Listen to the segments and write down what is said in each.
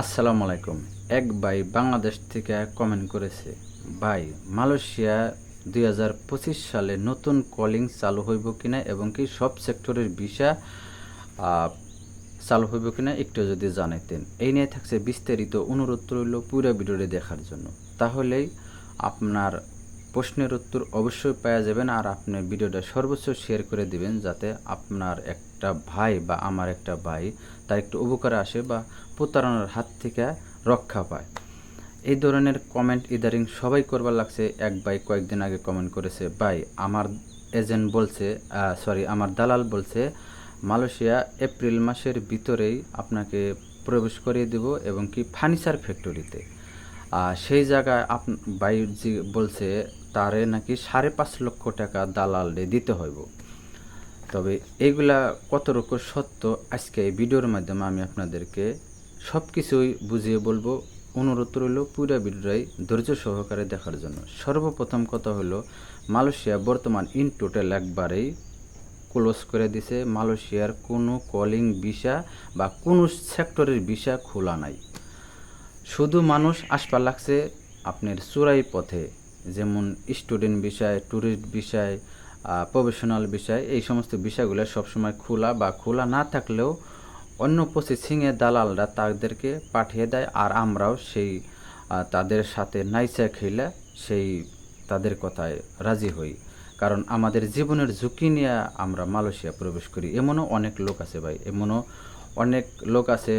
আসসালামু আলাইকুম। এক ভাই বাংলাদেশ থেকে কমেন্ট করেছে, ভাই মালয়েশিয়া 2025 সালে নতুন কলিং চালু হইব কিনা এবং কি সব সেক্টরের ভিসা চালু হইব কিনা একটু যদি জানাইতেন। এই নিয়ে থাকছে বিস্তারিত অনুরোধ রইল পুরো ভিডিওটি দেখার জন্য। তাহলেই আপনার প্রশ্নের উত্তর অবশ্যই পাওয়া যাবেন, আর আপনি ভিডিওটা সর্বোচ্চ শেয়ার করে দিবেন যাতে আপনার একটা ভাই বা আমার একটা ভাই তার একটু উপকারে আসে বা প্রতারণার হাত থেকে রক্ষা পায়। এই ধরনের কমেন্ট ইদারিং সবাই করবার লাগছে। এক ভাই কয়েকদিন আগে কমেন্ট করেছে, ভাই আমার এজেন্ট বলছে, আমার দালাল বলছে মালয়েশিয়া এপ্রিল মাসের ভিতরেই আপনাকে প্রবেশ করিয়ে দেব এবং কি ফার্নিচার ফ্যাক্টরিতে। সেই জায়গায় ভাই যে বলছে তারে নাকি 5.5 লক্ষ টাকা দালালে দিতে হইব। তবে এইগুলা কতটুকু সত্য আজকে এই ভিডিওর মাধ্যমে আমি আপনাদেরকে সব কিছুই বুঝিয়ে বলবো। অনুরোধ রইল পুরো ভিডিওটাই ধৈর্য সহকারে দেখার জন্য। সর্বপ্রথম কথা হলো, মালয়েশিয়া বর্তমান ইন টোটাল একবারেই ক্লোজ করে দিছে। মালয়েশিয়ার কোনো কলিং ভিসা বা কোনো সেক্টরের ভিসা খোলা নাই। শুধু মানুষ আসবার লাগছে আপনার চোরাই পথে, যেমন স্টুডেন্ট বিষয়, ট্যুরিস্ট বিষয়, প্রফেশনাল বিষয়, এই সমস্ত বিষয়গুলো সবসময় খোলা বা খোলা না থাকলেও অন্য প্রসেসিংয়ে দালালরা তাদেরকে পাঠিয়ে দেয়, আর আমরাও সেই তাদের সাথে নাইচা খেলে সেই তাদের কথায় রাজি হই। কারণ আমাদের জীবনের ঝুঁকি নিয়ে আমরা মালয়েশিয়া প্রবেশ করি। এমনও অনেক লোক আছে ভাই, এমনও অনেক লোক আছে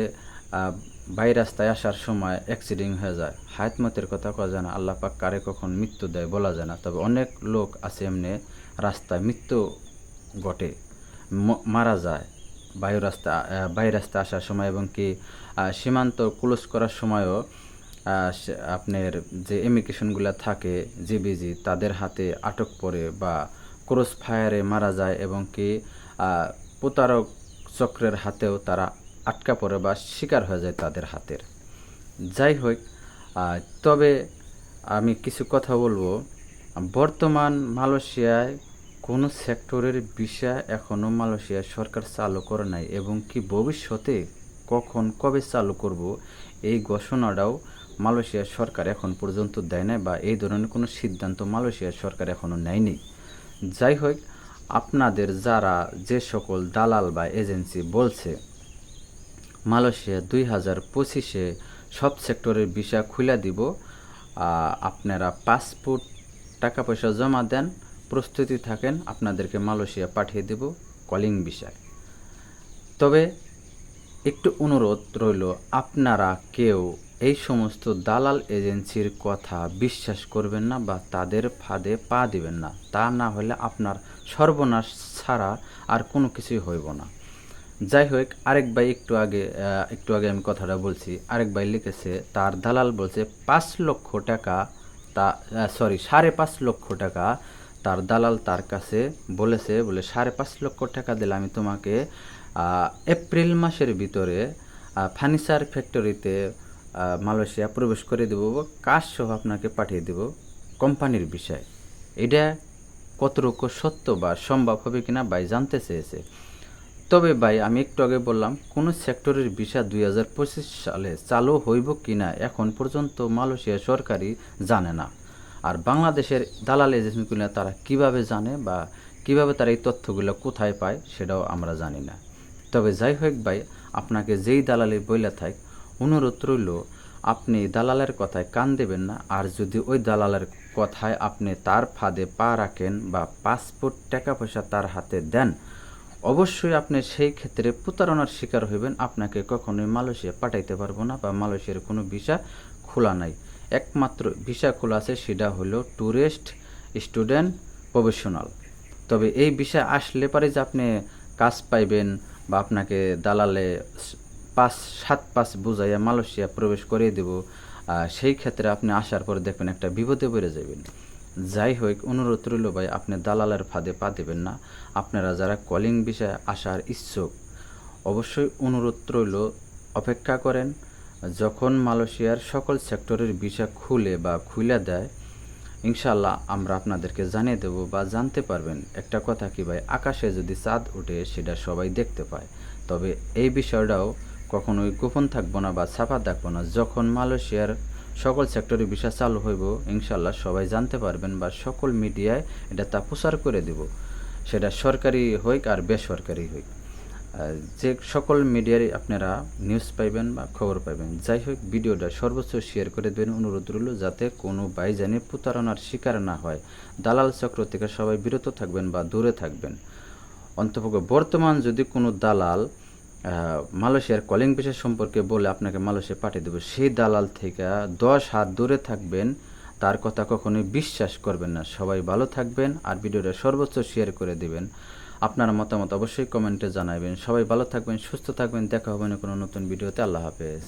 বাই রাস্তায় আসার সময় অ্যাক্সিডেন্ট হয়ে যায়। হায়াতমতের কথা কওয়া যায় না, আল্লাহ পাক কারে কখন মৃত্যু দেয় বলা যায় না। তবে অনেক লোক আছে এমনি রাস্তায় মৃত্যু ঘটে, মারা যায় বাই রাস্তা আসার সময়, এবং কি সীমান্ত ক্লোজ করার সময়ও আপনার যে ইমিগ্রেশনগুলো থাকে জিবিজি তাদের হাতে আটক পড়ে বা ক্রস ফায়ারে মারা যায়, এবং কি প্রতারক চক্রের হাতেও তারা আটকা পড়ে বা শিকার হয়ে যায় তাদের হাতের। যাই হোক, তবে আমি কিছু কথা বলবো। বর্তমান মালয়েশিয়ায় কোনো সেক্টরের ভিসা এখনও মালয়েশিয়া সরকার চালু করে নাই, এবং কি ভবিষ্যতে কখন কবে চালু করব এই ঘোষণাটাও মালয়েশিয়া সরকার এখন পর্যন্ত দেয় নাই, বা এই ধরনের কোনো সিদ্ধান্ত মালয়েশিয়া সরকার এখনও নেয়নি। যাই হোক, আপনাদের যারা যে সকল দালাল বা এজেন্সি বলছে মালয়েশিয়া 2025-এ সব সেক্টরের ভিসা খুলে দিব, আপনারা পাসপোর্ট টাকা পয়সা জমা দেন, প্রস্তুতি থাকেন, আপনাদেরকে মালয়েশিয়া পাঠিয়ে দেব কলিং ভিসায়। তবে একটু অনুরোধ রইল, আপনারা কেউ এই সমস্ত দালাল এজেন্সির কথা বিশ্বাস করবেন না বা তাদের ফাঁদে পা দিবেন না। তা না হলে আপনার সর্বনাশ ছাড়া আর কোনো কিছুই হইব না। যাই হোক, আরেক ভাই একটু আগে আমি কথাটা বলছি, আরেক ভাই লিখেছে তার দালাল বলছে 5 লক্ষ টাকা, 5.5 লক্ষ টাকা তার দালাল তার কাছে বলেছে, বলে 5.5 লক্ষ টাকা দিলে আমি তোমাকে এপ্রিল মাসের ভিতরে ফার্নিচার ফ্যাক্টরিতে মালয়েশিয়া প্রবেশ করে দেবো, কাজ সহ আপনাকে পাঠিয়ে দেব কোম্পানির বিষয়। এটা কতটুকু সত্য বা সম্ভব হবে কিনা ভাই জানতে চেয়েছে। তবে ভাই আমি একটু আগে বললাম, কোনো সেক্টরের ভিসা 2025 সালে চালু হইব কিনা এখন পর্যন্ত মালয়েশিয়া সরকারই জানে না। আর বাংলাদেশের দালাল এজেন্সিগুলো তারা কিভাবে জানে বা কিভাবে তারা এই তথ্যগুলো কোথায় পায় সেটাও আমরা জানি না। তবে যাই হোক ভাই, আপনাকে যেই দালালি বইলা থাক, অনুরোধ রইল আপনি দালালের কথায় কান দেবেন না। আর যদি ওই দালালের কথায় আপনি তার ফাঁদে পা রাখেন বা পাসপোর্ট টাকা পয়সা তার হাতে দেন, অবশ্যই আপনি সেই ক্ষেত্রে প্রতারণার শিকার হইবেন। আপনাকে কখনোই মালয়েশিয়া পাঠাইতে পারবো না, বা মালয়েশিয়ার কোনো ভিসা খোলা নাই। একমাত্র ভিসা খোলা আছে, সেটা হলো ট্যুরিস্ট, স্টুডেন্ট, প্রফেশনাল। তবে এই ভিসা আসলে পারে যে আপনি কাজ পাইবেন বা আপনাকে দালালে 5-7 বুঝাইয়া মালয়েশিয়া প্রবেশ করিয়ে দেব, সেই ক্ষেত্রে আপনি আসার পরে দেখবেন একটা বিপদে পড়ে যাবেন। যাই হোক, অনুরোধ রইল ভাই, আপনি দালালের ফাঁদে পা দেবেন না। আপনারা যারা কলিং বিষয়ে আসার ইচ্ছুক, অবশ্যই অনুরোধ রইল অপেক্ষা করেন। যখন মালয়েশিয়ার সকল সেক্টরের ভিসা খুলে বা খুলে দেয়, ইনশাল্লাহ আমরা আপনাদেরকে জানিয়ে দেব বা জানতে পারবেন। একটা কথা কি ভাই, আকাশে যদি চাঁদ ওঠে সেটা সবাই দেখতে পায়। তবে এই বিষয়টাও কখনোই গোপন থাকবো না বা ছাপা থাকবো না। যখন মালয়েশিয়ার সকল সেক্টরে ভিসা চালু হইব, ইনশাল্লাহ সবাই জানতে পারবেন বা সকল মিডিয়ায় এটা তা প্রচার করে দেব, সেটা সরকারি হোক আর বেসরকারি হোক। যে সকল মিডিয়ারই আপনারা নিউজ পাইবেন বা খবর পাইবেন। যাই হোক, ভিডিওটা সর্বোচ্চ শেয়ার করে দেবেন, অনুরোধ রইল, যাতে কোনো ভাইজানি প্রতারণার শিকার না হয়। দালাল চক্র থেকে সবাই বিরত থাকবেন বা দূরে থাকবেন। অন্তপক্ষে বর্তমান যদি কোনো দালাল মালয়েশিয়ার কলিং ভিসা সম্পর্কে বলে আপনাকে মালয়েশিয়া পাঠিয়ে দেবে, সেই দালাল থেকে 10 হাত দূরে থাকবেন, তার কথা কখনোই বিশ্বাস করবেন না। সবাই ভালো থাকবেন আর ভিডিওটা সর্বোচ্চ শেয়ার করে দিবেন। আপনার মতামত অবশ্যই কমেন্টে জানাবেন। সবাই ভালো থাকবেন, সুস্থ থাকবেন। দেখা হবে না কোনো নতুন ভিডিওতে। আল্লাহ হাফেজ।